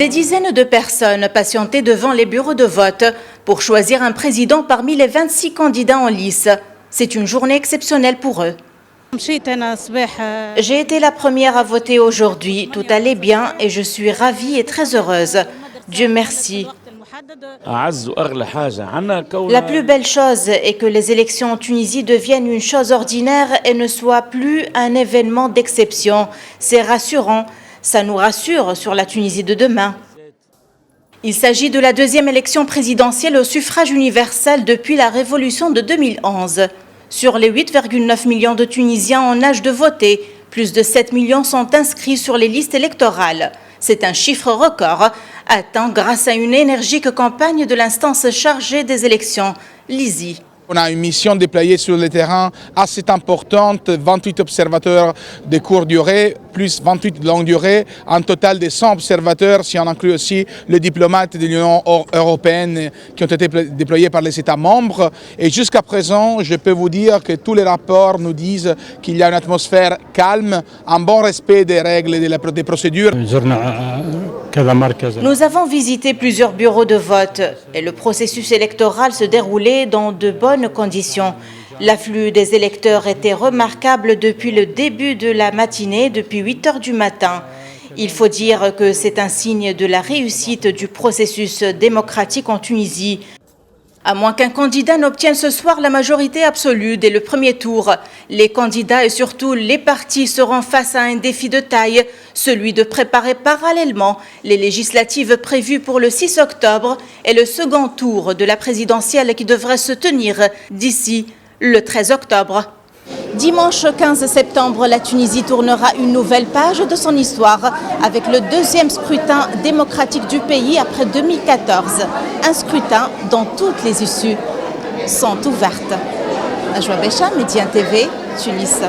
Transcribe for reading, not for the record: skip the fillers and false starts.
Des dizaines de personnes patientaient devant les bureaux de vote pour choisir un président parmi les 26 candidats en lice. C'est une journée exceptionnelle pour eux. J'ai été la première à voter aujourd'hui. Tout allait bien et je suis ravie et très heureuse. Dieu merci. La plus belle chose est que les élections en Tunisie deviennent une chose ordinaire et ne soient plus un événement d'exception. C'est rassurant. Ça nous rassure sur la Tunisie de demain. Il s'agit de la deuxième élection présidentielle au suffrage universel depuis la révolution de 2011. Sur les 8,9 millions de Tunisiens en âge de voter, plus de 7 millions sont inscrits sur les listes électorales. C'est un chiffre record, atteint grâce à une énergique campagne de l'instance chargée des élections, l'ISI. On a une mission déployée sur le terrain assez importante, 28 observateurs de courte durée, plus 28 de longue durée, un total de 100 observateurs si on inclut aussi les diplomates de l'Union européenne qui ont été déployés par les États membres. Et jusqu'à présent, je peux vous dire que tous les rapports nous disent qu'il y a une atmosphère calme, un bon respect des règles et des procédures. Nous avons visité plusieurs bureaux de vote et le processus électoral se déroulait dans de bonnes conditions. L'afflux des électeurs était remarquable depuis le début de la matinée, depuis 8 heures du matin. Il faut dire que c'est un signe de la réussite du processus démocratique en Tunisie. À moins qu'un candidat n'obtienne ce soir la majorité absolue dès le premier tour, les candidats et surtout les partis seront face à un défi de taille, celui de préparer parallèlement les législatives prévues pour le 6 octobre et le second tour de la présidentielle qui devrait se tenir d'ici le 13 octobre. Dimanche 15 septembre, la Tunisie tournera une nouvelle page de son histoire avec le deuxième scrutin démocratique du pays après 2014. Un scrutin dont toutes les issues sont ouvertes. Najwa Bécha, Médien TV, Tunis.